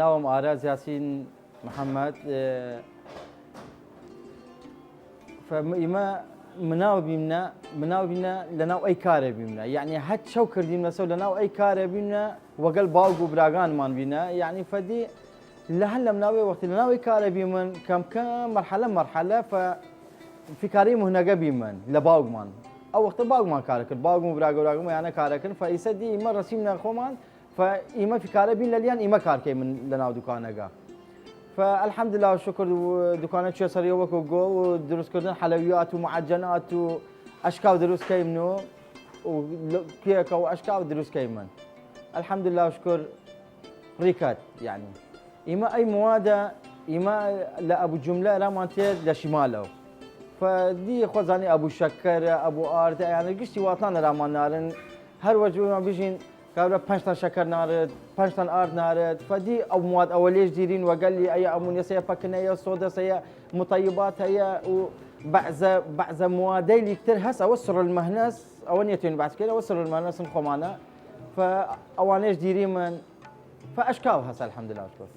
ناوم آراز ياسين محمد فإما مناو بيمنا لناو أي كارة بيمنا يعني هاد شو كرديمنا سو لناو أي كارة بيمنا وقل باوغو براغان مان بينا يعني فدي لهلا مناوي وقت لناو أي كارة بيمن كم مرحلة ففي كاريم هنا بيمن لباوغ مان أو وقت باوغ مان كاركن باوغ براغو يعني كاركن فإيسدي إما رسيمنا خومان فإما في كارة بين لليان إما كاركي من لناو دكانة فالحمد لله والشكر دكانات شو صار يومك وجو ودروس كردن حلويات ومعجنات واشكال دروس كيمنو وكيك واشكال دروس كيمن الحمد لله والشكر ريكات يعني إما أي مواد إما لأبو جملة لا مانتير لشماله فدي خوزاني أبو شكر أبو آرد يعني قشتي واطلنا رامان نارن هر وجه ما بيجين قالوا 5 طن شكر نارد 5 طن ارد نارد فدي او مواد اوليش ديرين وقال لي اي امونيا سيا باكنيه صودا سيا مطيبات هي وبعض مواد اللي كثير هس اوصل المهنس او نيتين بعد كده اوصل المهنس الخمانه فاوانيش ديرين من فاشكال هسه الحمد لله شكرا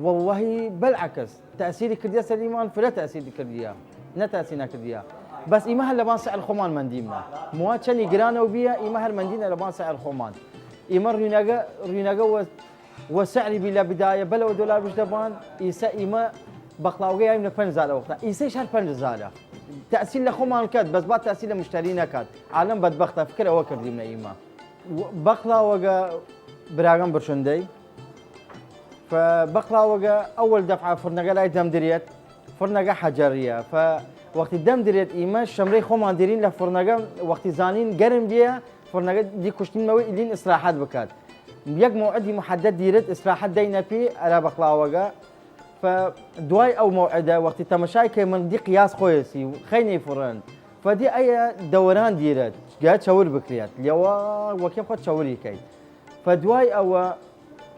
والله بالعكس تاثيري كرديا سليمان فلا تاثيري كرديا لا تاثيرنا كرديا بس إما هلا بان سعر الخمان منديمنا مواد شني جرانا وبيا إما هالمندينا لبان سعر الخمان إما ريناجا وسعري بلا بداية بلا $1 مش دبان إيسا إما بقلاوجي هاي من فنزالة وقتها إيسا شهر فنزالة تأثير لخمان كات بس بعد تأثير لمشترينا كات عالم بدبختها فكرة وكر ديمنا إما بقلاوجا براغم برشندي فبقلاوجا أول دفعة فرنجا لا يدم دريت فرنجا حجرية وقت الدم دريت إيمان شمري خمان ديرين لفرنجا وقت زانين قرن بيها فرنجا دي كشتين موي لين إصلاحات بكات يك موعدي محدد ديرت إصلاحات دينا في على بقلاوجا فدواي أو موعدة وقت تمشاي كمن دي قياس خويسي خيني فرن فدي أي دوران ديرت قاعد شاور بكريات اليوا وكيف قد شاوري كي فدواي أو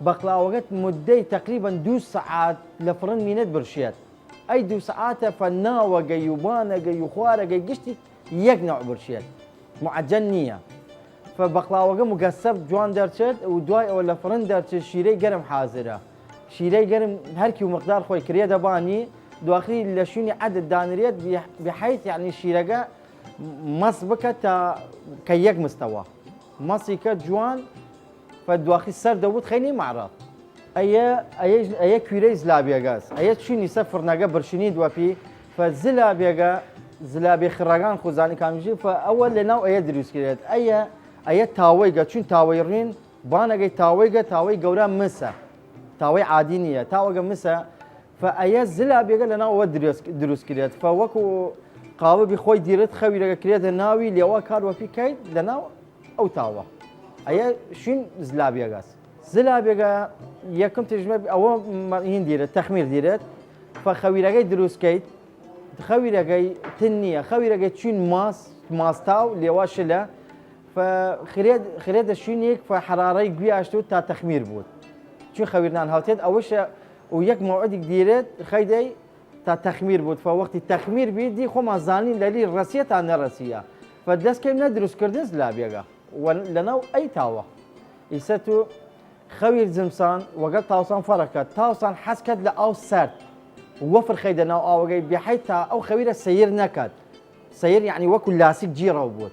بقلاوجات مدة تقريبا 2 ساعات لفرن مينت برشيات أي 2 ساعات فناوة جاي يبانا جاي يخوارة جاي قشتي يقنع برشيات معجنية فبقلاوة مقصب جوان درشت ودواي ولا فرن درشت شيري قرم حاضرة شيري قرم هركي ومقدار خوي كريه دباني دواخلي لشوني عدد دانريات بحيث يعني شيرقة مصبكة كيك مستوى مصيكة جوان فدواخلي السر دوت خيني معرض أي كويريز لابيا غاز أي شيء يسافر نجا برشينيد وفي فزلابيا زلابي خراجان خوزاني كامجي فأول لنا أي دروس كده أي تاويجا شون تاويرين بانا جي تاوي جورا مسا تاوي عادينية تاويجا مسا فأي زلابيا لنا أول دروس كده فوقو قابل بخوي ديرت خوي كده ناوي ليوا كار وفي كيد لنا أو تاوا أي شون زلابيا غاز زلابيا يكم تجمع أول مرين ديرت تخمير ديرت فخويرجاي دروس كيت خويرجاي تنية خويرجاي تشين ماستاو لواشلة فخريد الشينيك فحراري قوية أشتو تا تخمير بود شو خويرنا هاوتيد أوش ويك موعد ديرت خيدي تا تخمير بود فوقت التخمير بيدي خو مازانين للي الرسية عن الرسية فدرس كيم ندرس كردن زلابيا ولنا أي تاوه يستو خوير زمسان وقت تاوسان فركت تاوسان حسكت لأو سرد ووفر خيدنا أو بحيث أو خوير السير نكد سير يعني وكل لاسك جيرة وبود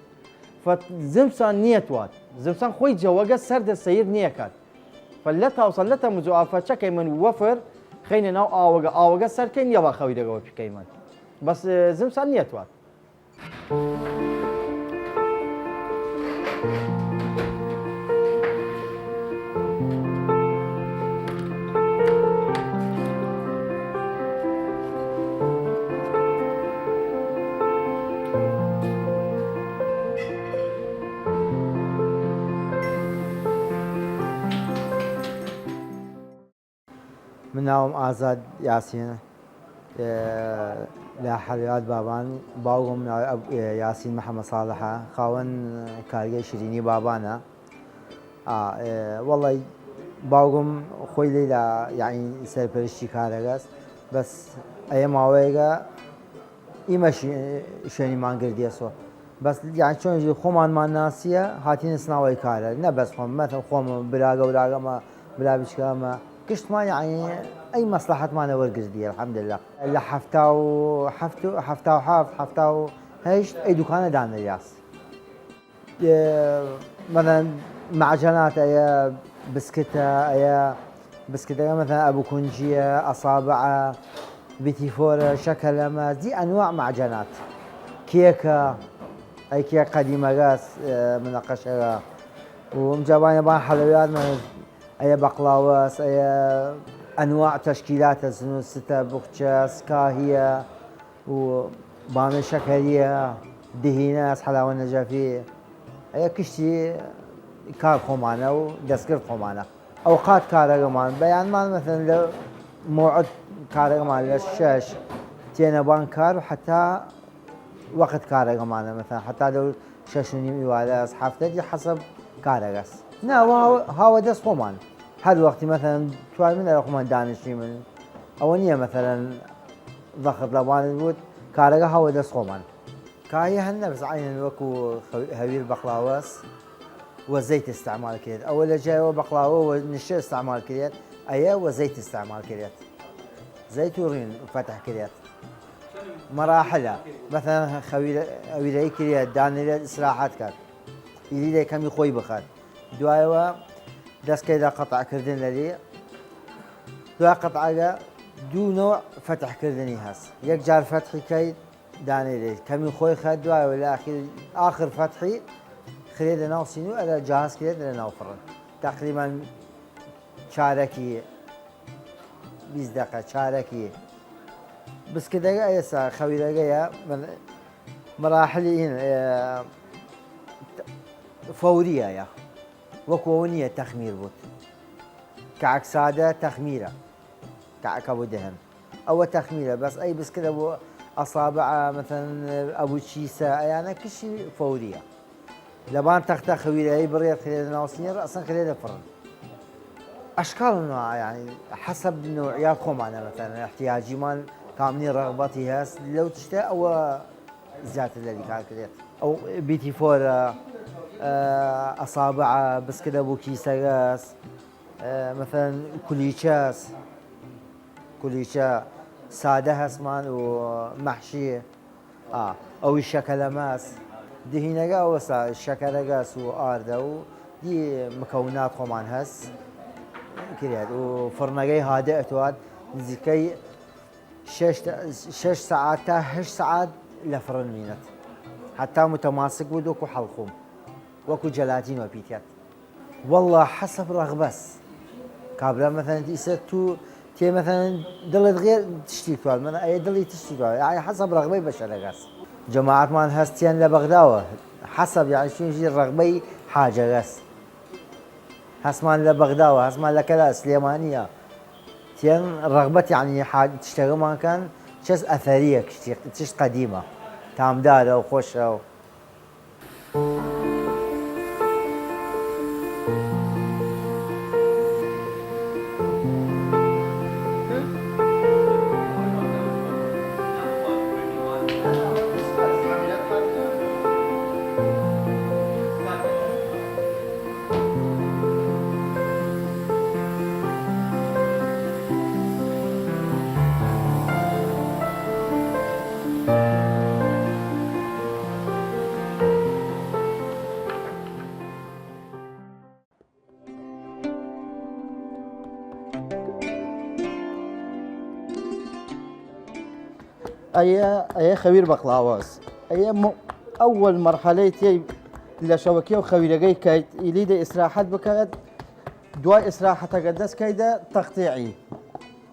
فزمسان نيت وات زمسان خوي جواجا سرد السير نيكد فلا تاوسان لا تمزوا فتشكي من وفر خينا أو سر كين يبا خوير جوا في كيمان بس زمسان نيت وات من ناوم آزاد ياسين لا حلويات بابان باوغم ياسين محمد صالحة خاون كارجي شيريني بابانا والله باوغم خوي ليلا يعني سرپرشتی كارجاس بس أيام عويجا إيمش شوني مان قرديسو بس يعني شون خومان ما ناسية هاتين سناوي كارا نه بس خوم مثلا خوم براغا ما بلا بشكا ما كشت ما يعني اي مصلحه ما انا ورقردي الحمد لله. الا حفتاو حفتاو هيش اي دكان دان الياس. مثلا معجنات اي بسكتة اي بسكتة مثلا ابو كنجية اصابع بيتي فور شكل دي انواع معجنات. كيكه اي كيكه قديمه قاس مناقشه ومجابان بان حلويات اي بقلاوس اي انواع تشكيلات ستة بوخشاس كاهيه وبامي شكريه دهيناس حلاوه نجافيه اي كشتي كار خمانه ودسكر خمانه اوقات كارغمان بيان مال مثلا لو موعد كارغمان للشاش تينا بان كار وحتى وقت كارغمان مثلا حتى لو شاشوني ميوالاس حفتي حسب كارغس نا هاو دس خمان هر وقت مثلا توال من الخمان دانشي من اونيه مثلا ضغط لبان بود كارغا هاو دس خمان كاهي هالنفس عين وكو هوير بقلاوس وزيت استعمال كريت اول جاي بقلاوه ونشا استعمال كريت ايا وزيت استعمال كريت زيت ورين فتح كريت مراحل مثلا خويلي كريت دانيل استراحات كات يلي كم يخوي بخات دوايوا داس كيدا قطع كردن للي دوا قطعه دو نوع فتح كردني هاس يك جار فتحي كي دانيل كم يخوي خد دوايوا ولا اخر فتحي خليل ناو سينو على جهاز خليل ناو فرن تقريبا شاركي 20 دقيقة شاركي بس كده ايسا خويلة جاية مراحل هنا فورية يا وكونية تخمير بوت كعك سادة تخميرة كعك ابو دهن او تخميرة بس اي بس كده ابو اصابع مثلا ابو تشيسة يعني كل شيء فورية لبان تختار خويلة هي بريت خلال ناوسين رأسا خلال الفرن أشكال أنواع يعني حسب نوعيات خمانة مثلا احتياجي مال كاملين رغبتي هاس لو تشتاق أو زيادة اللي كان كده أو بيتي فور أصابع بس كده أبو كيسة غاس مثلا كليشة سادة هاسمان ومحشي أو الشكلماس دي هنا وسا الشكلغاس وآردة دي مكونات خمان هس كريات وفرنجي هادئ تواد نزكي 6 ساعات تا 8 ساعات لفرن مينت حتى متماسك ودوكو حلقوم وكو جلاتين وبيتيات والله حسب رغبس كابلا مثلا تيستو تي مثلا دلت غير تشتي توال من اي دلي تشتي توال يعني حسب رغبي بشرغاس جماعة مان هستيان لبغداوة حسب يعني شو يجي الرغبي حاجة غاس هسمان لبغداوة هسمان لكذا سليمانية تيان رغبت يعني حاجة تشتغل ما كان شيء أثرية شيء قديمة تامدارة وخوشة اي خوير بقلاواز اول مرحله تي لشبكيه وخويرجي كايت يليد استراحات بكاد دواء استراحه قدس كيدا تقطيعي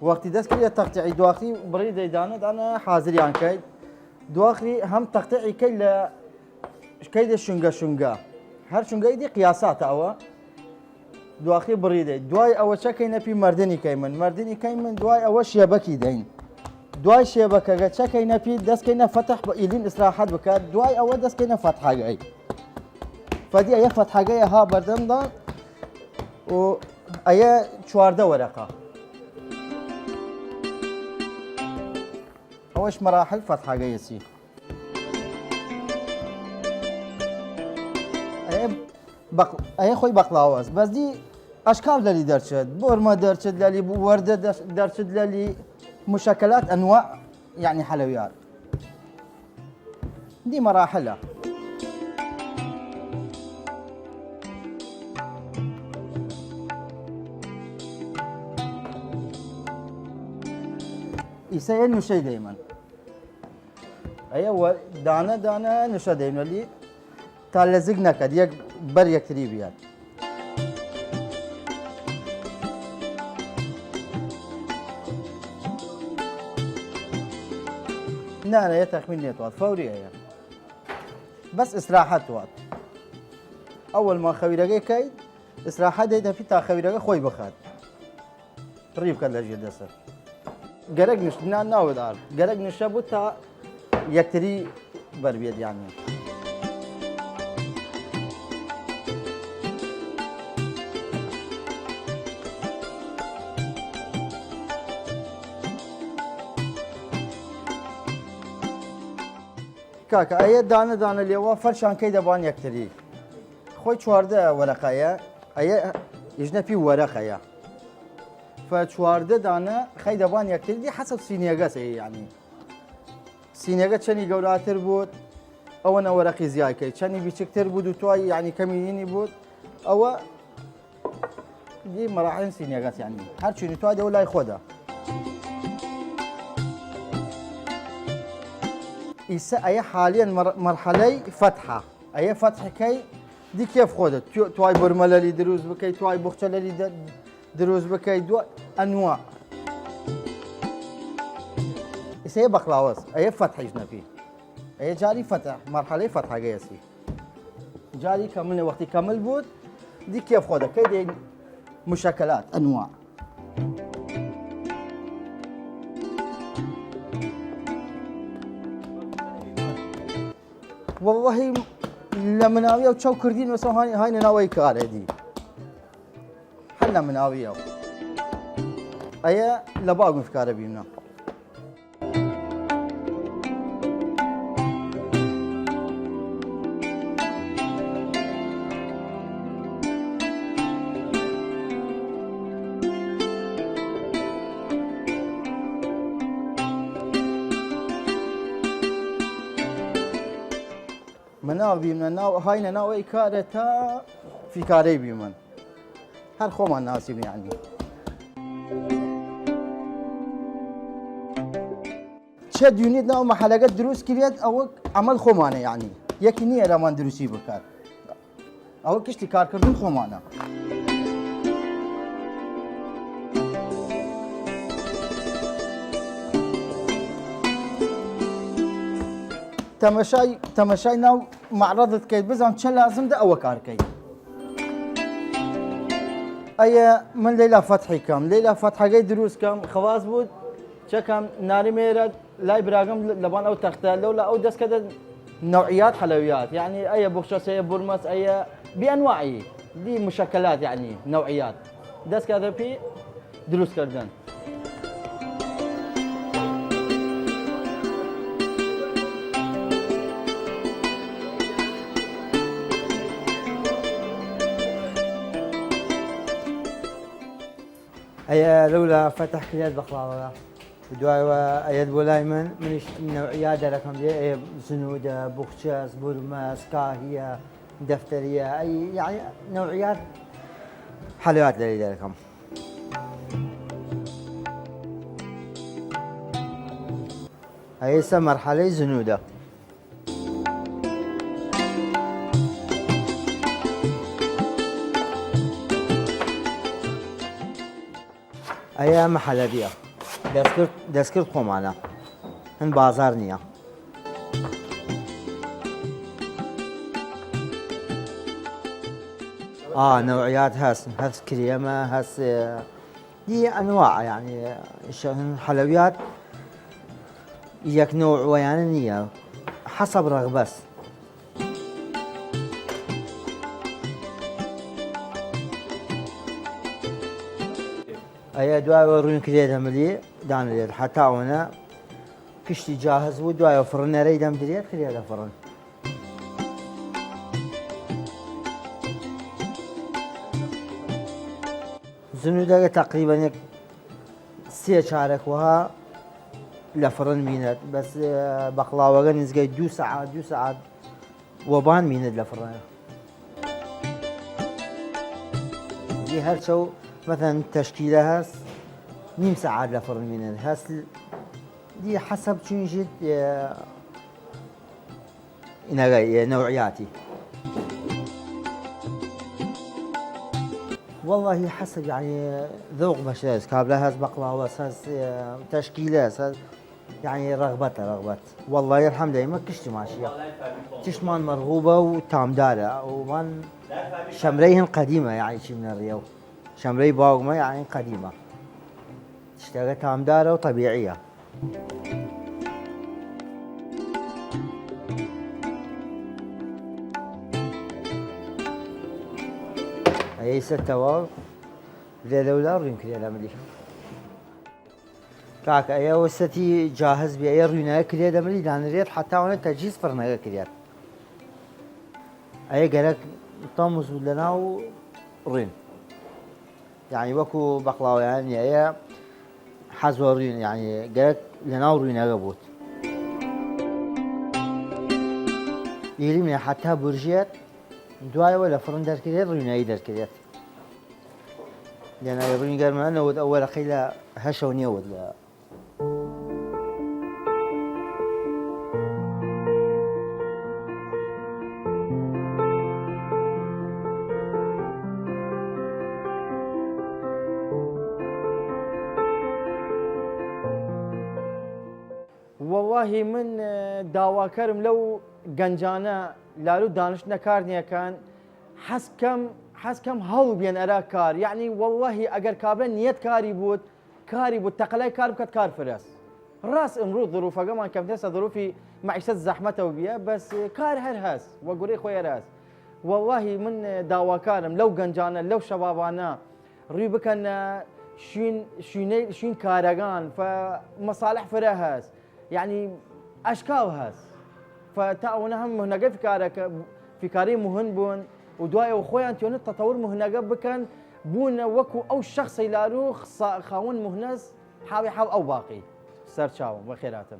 وقت دس كيدا تقطيعي دواخي بريد دانت انا حاضر يعني كيد دواخي هم تقطيعي كيلا كيدا شنقا هر شنقا دي قياسات او دواخي بريد دواي اول شكينا في مردني كيمن دواي اول شبكي دين دواي شبكة شكينا في دس كينا فتح إلين إصلاحات بكات دواي أول دس كينا فتحة جاي فدي أي فتحة جاي ها بردم دا و أي شوارده ورقة أوش مراحل فتحة جاي سي أي خوي بقلاواز بس دي اشكال للي درشد بورما درشد للي ورده درشد للي مشكلات انواع يعني حلويات دي مراحلها. يسير نشي دائما ايوه دانا دانا نشا دائما اللي تالزقنا كد يك بر يكتري بيات لا لا تخمين نيتوات فوري هي بس استراحة وات اول ما خويرقي كاي استراحة ديتا في تا خويرقي خوي بخات ريب كان لجي دسر قرق نش ناو دار قرق نشابو تا يكتري بربيد يعني كاكا اي دانا دانا اللي هو فرشان كيدا بان يكتري خوي شوارده ورقايا اي يجنا في ورقايا فشوارده دانا خيدا بان يكتري دي حسب سينيغاس يعني سينيغا شني قولاتر بود او انا ورقي زياي كي شني بيشكتر بود وتواي يعني كميني بود او دي مراحل سينيغاس يعني هر شنو تواي ولا يخودا اي حاليا مرحله فتحه اي فتح كي دي كيف خودت تواي برملالي دروز بكي تواي بوختلالي دروز بكي دو انواع هي بقلاوز اي فتح يجنا فيه اي جاري فتح مرحله فتحه قياسي جاري كمل وقت كمل بود دي كيف خودت كي دي مشكلات انواع والله لما ناويه وتشو كردين مثلا هاي ناوي كار دي حنا مناويه ايا لباق مفكار بينا مناو بيمنا ناو هاينا ناو اي كارتا في كاري بيمن هر خوما ناسب يعني شد يونيت ناو محلقات دروس كريات او عمل خومانه يعني يكني رمان دروسي بكار او كشتي كار كردن خومانه تماشاي ناو معرضة كيد بزام شن لازم ده أو كار كيد أي من ليلة فتحي كم ليلة فتحي جاي دروس كم خواص بود شكم ناري ميرد لا براغم لبان أو تختار لولا أو دس كده نوعيات حلويات يعني أي بوكشاس أي برمس أي بأنواعي دي مشكلات يعني نوعيات دس كده في دروس كردن أي لولا فتح كليات بقلاوة دواء أيد بولاي من النوعيات رقم دي زنودة بوخشاس برماس كاهية دفترية أي يعني نوعيات حلويات اللي رقم أي مرحلة زنودة أي محل بيا دسكرت خمانة هن بازار نيا نوعيات هس كريمة هس دي أنواع يعني حلويات يك نوع ويعني نيا حسب رغبس أي دواء ورون كريدة ملي دان ليد حتى هنا كشتي جاهز ودواء فرن ريدة مدريد كريدة فرن سنوودەکە تقریبان یەک 3 چارەک وها لە فرن مینێت بەس بەقڵاوەکە نزگەی 2 سعات وەبان مینێت لە فڕەیە دی هەرچەو مەثەن تەشکیلە هەست نیم سعات لە فڕن مینێت هەست دی حەسەب چونیشت نوعياتي والله حسب يعني ذوق بشري كابلة هاز بقلاوة هاز تشكيلة هاز يعني رغبة والله الحمد لله ما كشت ماشية تشمان مرغوبة وتامدارة ومن شمريهن قديمة يعني شي من الريو شمري باوغما يعني قديمة تشتغل تامدارة وطبيعية هي 6 واو لولا يمكن يلا ملي كاك اي وستي جاهز بي رينا كريا ملي لان ريت حتى وانا تجهيز فرنا كريا اي قالك طمس لنا ورين يعني وكو بقلاوه يعني اي حزورين يعني قالك لنا ورينا قبوت يلي حتى برجيت دواي ولا فرن دار كده رينا يدار كده لأن يبغون قال ما أنا ود أول خيلا هشوني ولا والله من داوا كرم لو جنجانا لالو دانش نكارنيا كان حس كم هەڵ بێن ئەرا کار یعنی واللهی ئەگەر کابرا نیەت کاری بوو تەقەلای کار بکات کار فرەس ڕاست ئەمڕۆ ظروفەکەمان کەم دەسە ظروفی معیشەت زەحمەتەوە بیە بەس کار هەر هەست وە گورەی خۆی هەر هەست واللهی من داواکارم لەو گەنجانە لەو شەبابانە ڕووی بکەن شوێن کارەکان فمەساڵح فرە هەست یعنی ئەشکاو هەست فتا ئەوەنە هەم مهنەکە فیکاری مهن بوون ودواء وخويا تيون التطور مهنجة بكن بون وكو أو شخص يلارو خاون مهنز حاوي أو باقي سر شاو بخيراتن